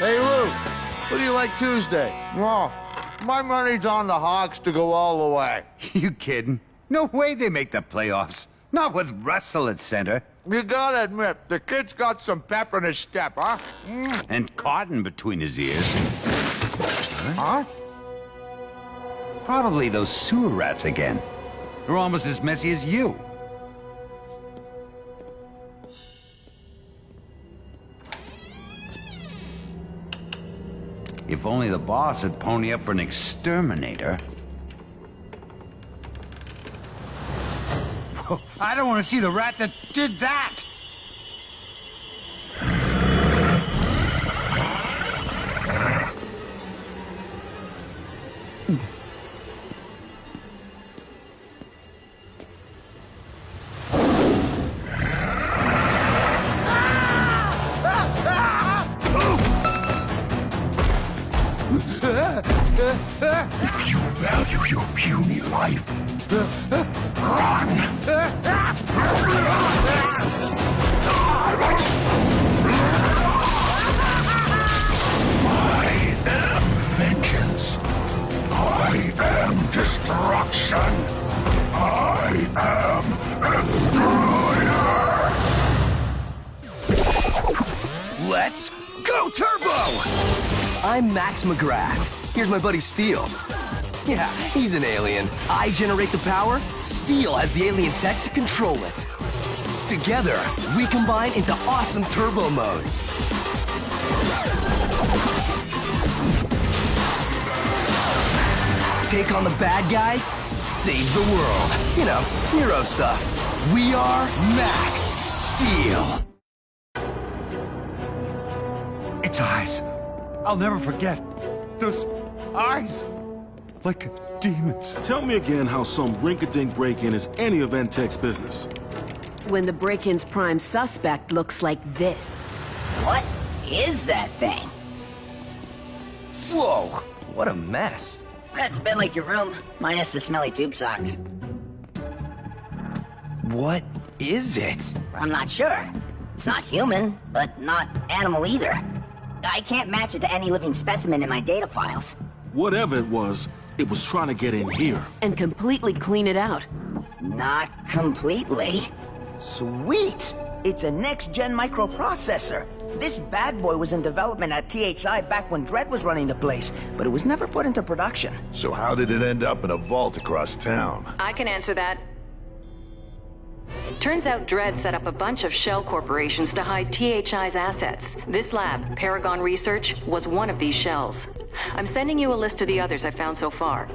Hey, Lou, what do you like Tuesday? Oh, my money's on the Hawks to go all the way. You kidding? No way they make the playoffs. Not with Russell at center. You gotta admit, the kid's got some pep in his step, huh? And cotton between his ears. Huh? Probably those sewer rats again. They're almost as messy as you. If only the boss would pony up for an exterminator. I don't want to see the rat that did that! If you value your puny life, run! I am vengeance. I am destruction. I am destroyer. Let's go Turbo! I'm Max McGrath. Here's my buddy Steel. Yeah, he's an alien. I generate the power, Steel has the alien tech to control it. Together, we combine into awesome turbo modes. Take on the bad guys, save the world. You know, hero stuff. We are Max Steel. Its eyes. I'll never forget. Those eyes. Like demons. Tell me again how some rink-a-dink break-in is any of Entech's business. When the break-in's prime suspect looks like this. What is that thing? Whoa, what a mess. It's a bit like your room, minus the smelly tube socks. What is it? I'm not sure. It's not human, but not animal either. I can't match it to any living specimen in my data files. Whatever it was trying to get in here. And completely clean it out. Not completely. Sweet! It's a next-gen microprocessor. This bad boy was in development at THI back when Dredd was running the place, but it was never put into production. So how did it end up in a vault across town? I can answer that. Turns out Dredd set up a bunch of shell corporations to hide THI's assets. This lab, Paragon Research, was one of these shells. I'm sending you a list of the others I found so far.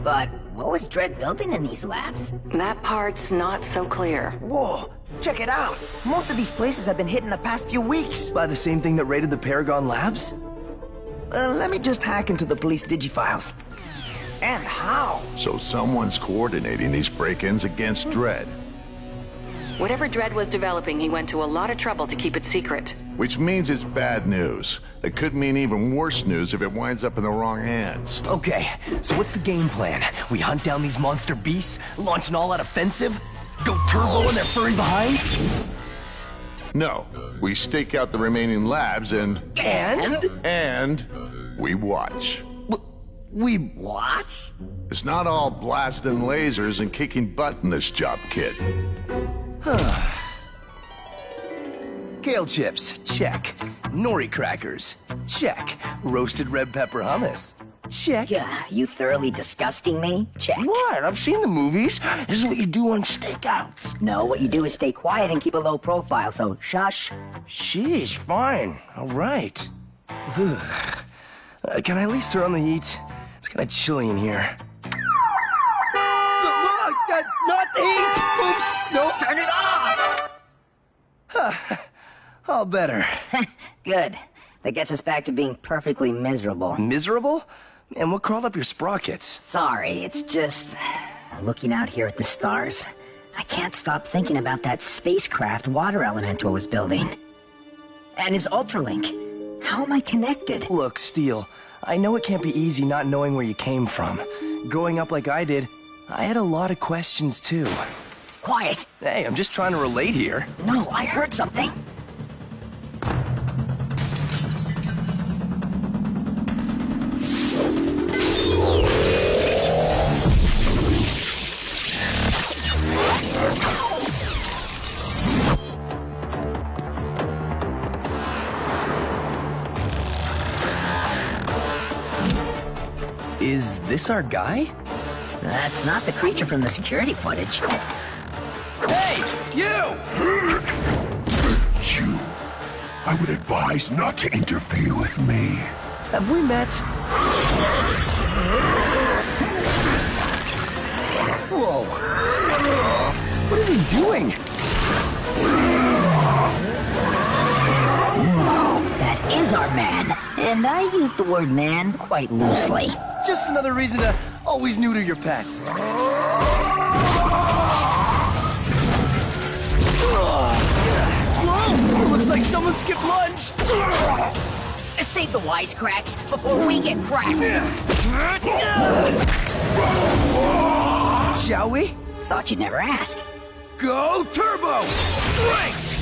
But what was Dredd building in these labs? That part's not so clear. Whoa! Check it out! Most of these places have been hit in the past few weeks. By the same thing that raided the Paragon Labs? Let me just hack into the police digifiles. And how? So someone's coordinating these break-ins against Dredd. Whatever Dredd was developing, he went to a lot of trouble to keep it secret. Which means it's bad news. It could mean even worse news if it winds up in the wrong hands. Okay, so what's the game plan? We hunt down these monster beasts, launch an all-out offensive, go turbo in their furry behinds? No, we stake out the remaining labs and we watch. We Watch? It's not all blasting lasers and kicking butt in this job, kid. Kale chips, check. Nori crackers, check. Roasted red pepper hummus, check. Yeah, you thoroughly disgusting me? Check. What? I've seen the movies. This is what you do on stakeouts. No, what you do is stay quiet and keep a low profile, so shush. Sheesh, fine. All right. Can I at least turn on the heat? It's kind of chilly in here. Not the heat! Oops! No, Turn it off! all better. Good. That gets us back to being perfectly miserable. Miserable? And what crawled up your sprockets? Sorry, it's just... looking out here at the stars, I can't stop thinking about that spacecraft Water Elementor was building. And his Ultralink. How am I connected? Look, Steel, I know it can't be easy not knowing where you came from. Growing up like I did, I had a lot of questions too. Quiet! Hey, I'm just trying to relate here. No, I heard something. Is this our guy? That's not the creature from the security footage. Hey, you! You. I would advise not to interfere with me. Have we met? Whoa. What is he doing? That is our man. And I use the word man quite loosely. Just another reason to always neuter your pets. Whoa! Looks like someone skipped lunch. Save the wisecracks before we get cracked. Shall we? Thought you'd never ask. Go Turbo! Strength!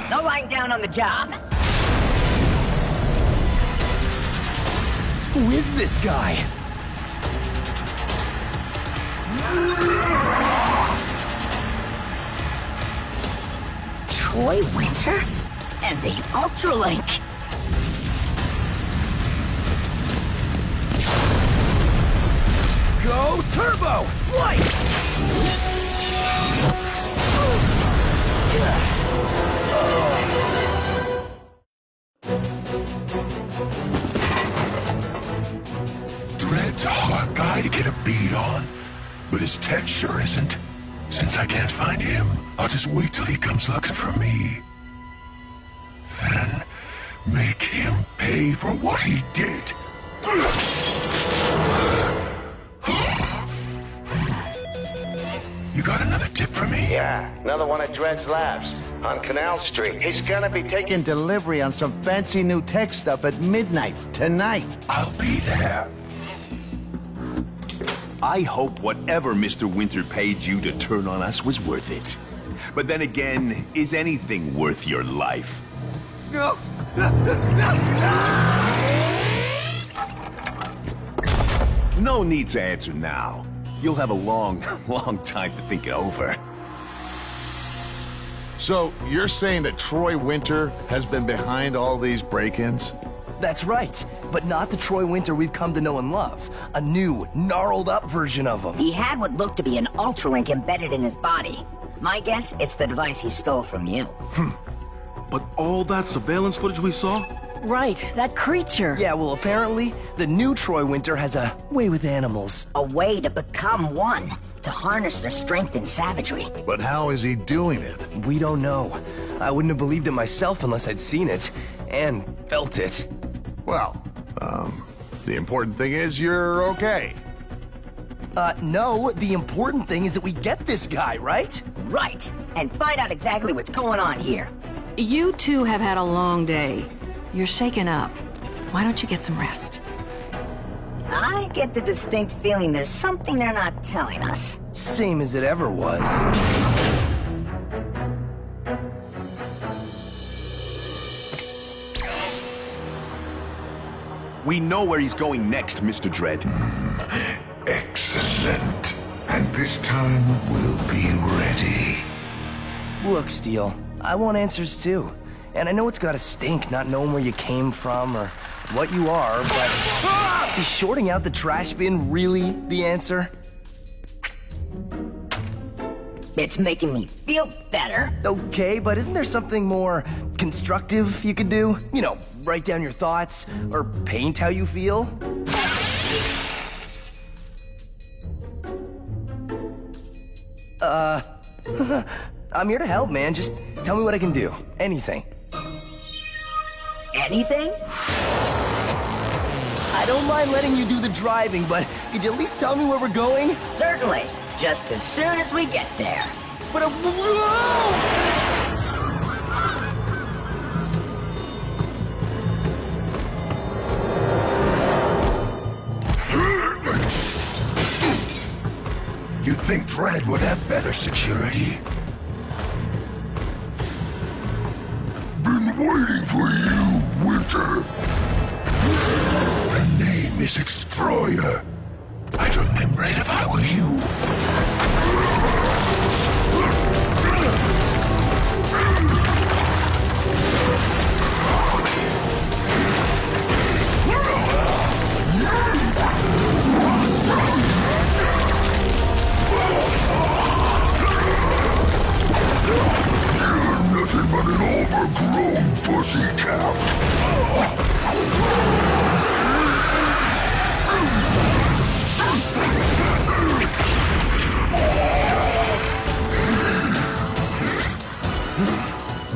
No lying down on the job. Who is this guy? Troy Winter? And the Ultralink. Go Turbo! Flight! Dread's a hard guy to get a bead on, but his tech sure isn't. Since I can't find him, I'll just wait till he comes looking for me. Then, make him pay for what he did. You got another tip for me? Yeah, another one at Dred's Labs on Canal Street. He's gonna be taking delivery on some fancy new tech stuff at midnight tonight. I'll be there. I hope whatever Mr. Winter paid you to turn on us was worth it. But then again, is anything worth your life? No. No need to answer now. You'll have a long, long time to think it over. So, you're saying that Troy Winter has been behind all these break-ins? That's right, but not the Troy Winter we've come to know and love. A new, gnarled up version of him. He had what looked to be an Ultralink embedded in his body. My guess, it's the device he stole from you. But all that surveillance footage we saw? Right, that creature. Yeah, well, apparently, the new Troy Winter has a way with animals. A way to become one, to harness their strength and savagery. But how is he doing it? We don't know. I wouldn't have believed it myself unless I'd seen it and felt it. Well, the important thing is you're okay. No, the important thing is that we get this guy, right? Right, and find out exactly what's going on here. You two have had a long day. You're shaken up. Why don't you get some rest? I get the distinct feeling there's something they're not telling us. Same as it ever was. We know where he's going next, Mr. Dread. Excellent. And this time we'll be ready. Look, Steel, I want answers too. And I know it's gotta stink not knowing where you came from or what you are, but is shorting out the trash bin really the answer? It's making me feel better. Okay, but isn't there something more constructive you could do? You know, write down your thoughts or paint how you feel? I'm here to help, man. Just tell me what I can do. Anything. Anything? I don't mind letting you do the driving, but could you at least tell me where we're going? Certainly. Just as soon as we get there. But whoa! think Dread would have better security? Been waiting for you, Winter. The name is Extroyer. I'd remember it if I were you. Nothing but an overgrown pussycat.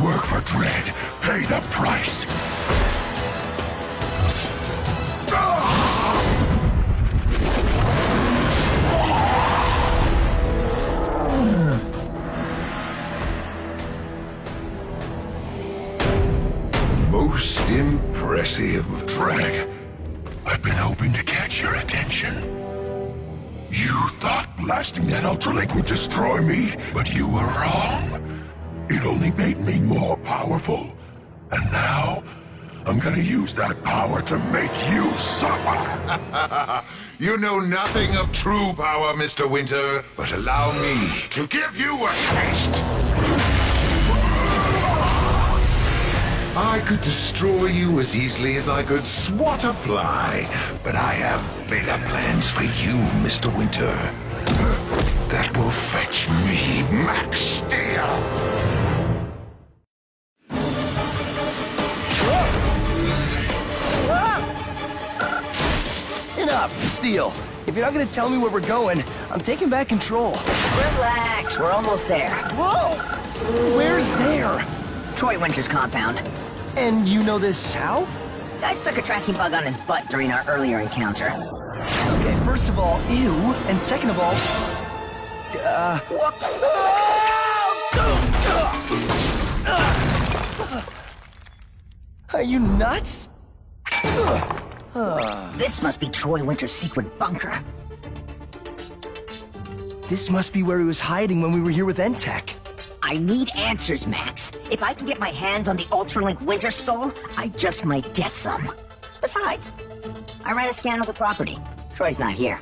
Work for Dread. Pay the price. Most impressive, Dread. I've been hoping to catch your attention. You thought blasting that Ultralink would destroy me, but you were wrong. It only made me more powerful. And now, I'm gonna use that power to make you suffer. You know nothing of true power, Mr. Winter, but allow me to give you a taste. I could destroy you as easily as I could swat a fly, but I have bigger plans for you, Mr. Winter. That will fetch me Max Steel. Enough, Steel. If you're not gonna tell me where we're going, I'm taking back control. Relax, we're almost there. Whoa! Where's there? Troy Winter's compound. And you know this how? I stuck a tracking bug on his butt during our earlier encounter. Okay, first of all, ew. And second of all... Whoops! Are you nuts? This must be Troy Winter's secret bunker. This must be where he was hiding when we were here with Entech. I need answers, Max. If I can get my hands on the Ultralink Winter Skull, I just might get some. Besides, I ran a scan of the property. Troy's not here.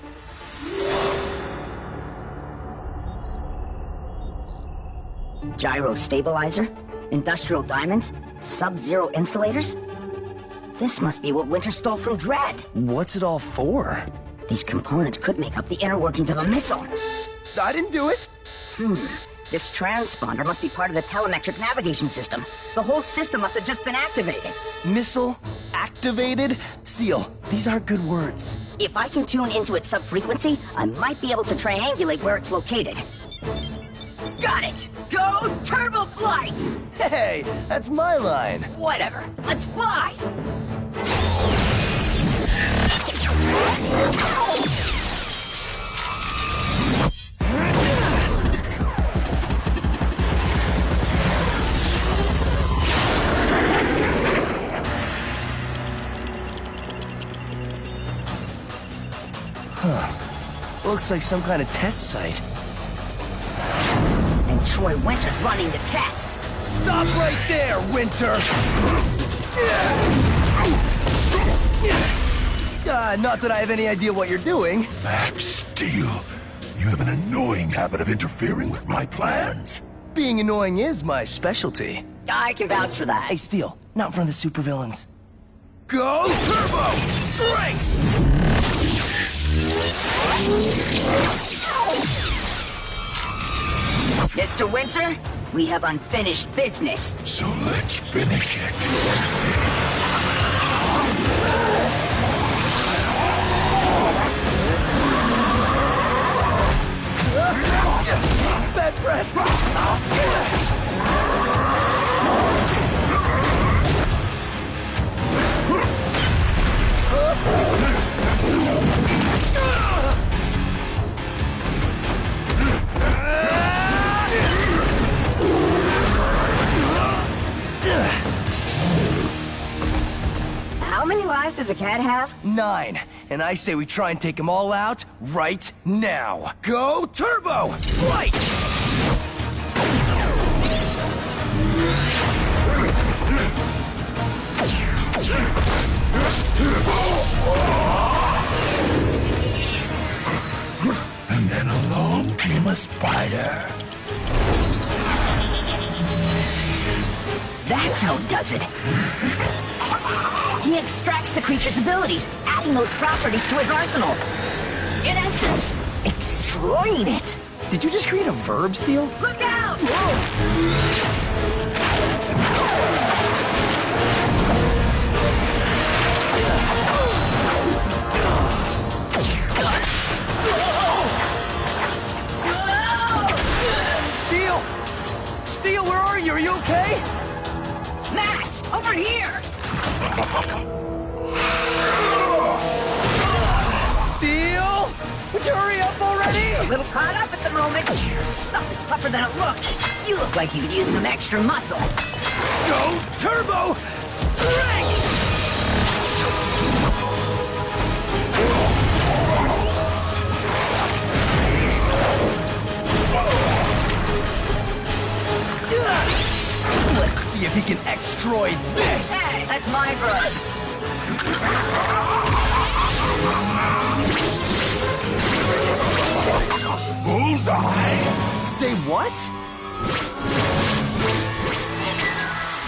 Gyro stabilizer? Industrial diamonds? Sub-zero insulators? This must be what Winter stole from Dread. What's it all for? These components could make up the inner workings of a missile. I didn't do it. This transponder must be part of the telemetric navigation system. The whole system must have just been activated. Missile? Activated? Steel, these aren't good words. If I can tune into its subfrequency, I might be able to triangulate where it's located. Got it! Go Turbo Flight! Hey, that's my line. Whatever. Let's fly! Looks like some kind of test site. And Troy Winter's running the test. Stop right there, Winter! Not that I have any idea what you're doing. Max Steel, you have an annoying habit of interfering with my plans. Being annoying is my specialty. I can vouch for that. Hey, Steel, not in front of the supervillains. Go Turbo! Strength! Mr. Winter, we have unfinished business. So let's finish it. Bad breath! How many lives does a cat have? 9. And I say we try and take them all out right now. Go Turbo! Flight! And then along came a spider. That's how he does it. He extracts the creature's abilities, adding those properties to his arsenal. In essence, destroying it. Did you just create a verb, Steel? Look out! Steel! Steel, where are you? Are you okay? Max, over here! Steel! Would you hurry up already? A little caught up at the moment. This stuff is tougher than it looks. You look like you could use some extra muscle. Go Turbo! Strength! Let's see if he can extroid this! Hey, that's my bird. Bullseye! Say what?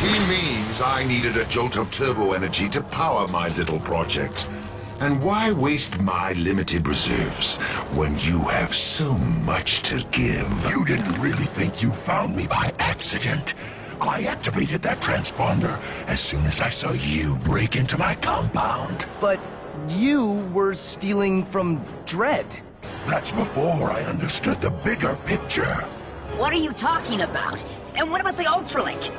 He means I needed a jolt of turbo energy to power my little project. And why waste my limited reserves when you have so much to give? You didn't really think you found me by accident. I activated that transponder as soon as I saw you break into my compound. But you were stealing from Dredd. That's before I understood the bigger picture. What are you talking about? And what about the Ultralink?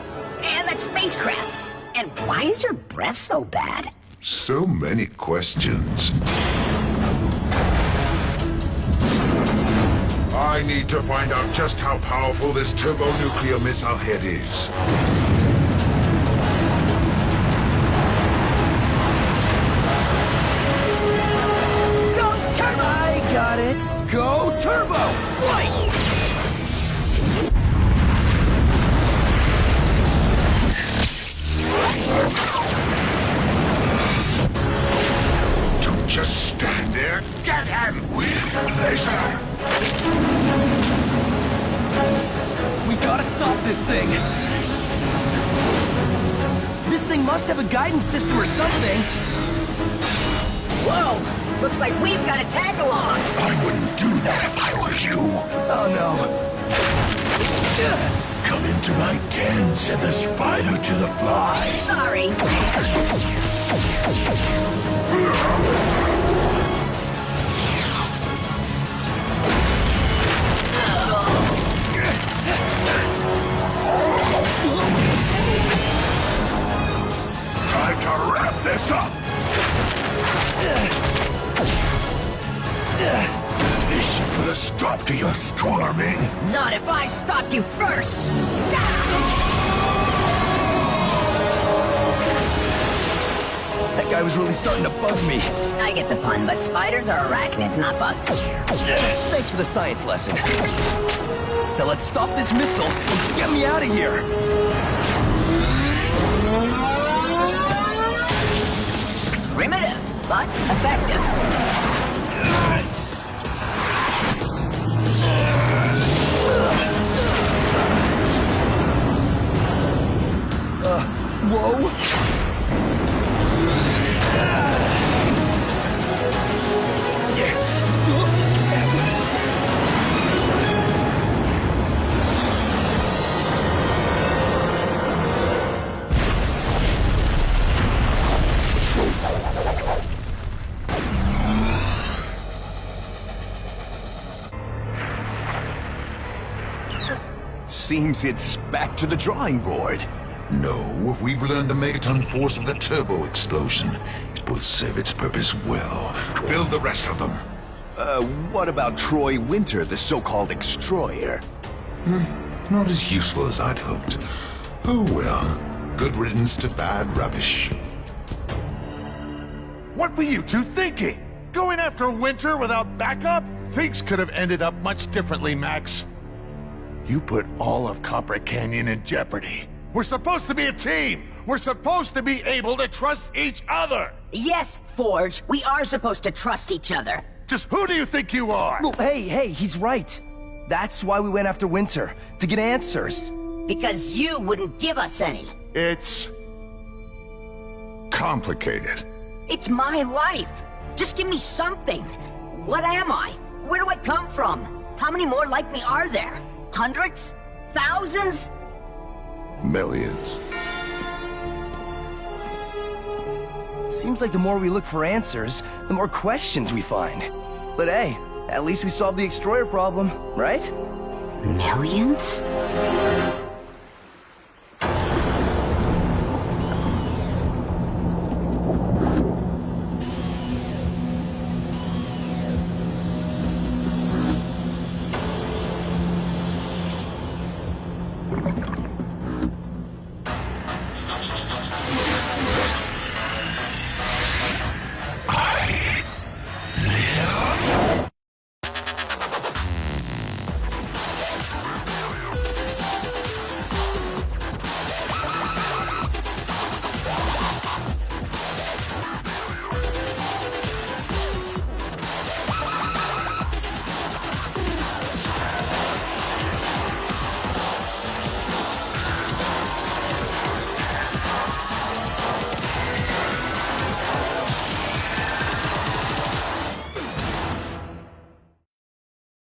And that spacecraft? And why is your breath so bad? So many questions. I need to find out just how powerful this turbonuclear missile head is. Go Turbo! I got it! Go Turbo! Flight! Don't just stand there. Get him! With pleasure. We gotta stop this thing! This thing must have a guidance system or something! Whoa! Looks like we've got a tag along! I wouldn't do that if I were you. Oh no! Come into my den, said the spider to the fly. Sorry! Time to wrap this up. This should put a stop to your storming. Not if I stop you first! That guy was really starting to bug me. I get the pun, but spiders are arachnids, not bugs. Thanks for the science lesson. Now let's stop this missile and get me out of here! Primitive, but effective. Whoa! Seems it's back to the drawing board. No, we've learned the megaton force of the turbo explosion. It will serve its purpose well. Build the rest of them. What about Troy Winter, the so-called Extroyer? Not as useful as I'd hoped. Oh well. Good riddance to bad rubbish. What were you two thinking? going after Winter without backup? Things could have ended up much differently, Max. You put all of Copper Canyon in jeopardy. We're supposed to be a team! We're supposed to be able to trust each other! Yes, Forge, we are supposed to trust each other. Just who do you think you are? Well, hey, he's right. That's why we went after Winter, to get answers. Because you wouldn't give us any. It's complicated. It's my life. Just give me something. What am I? Where do I come from? How many more like me are there? Hundreds? Thousands? Millions. Seems like the more we look for answers, the more questions we find. But hey, at least we solved the Extroyer problem, right? Millions?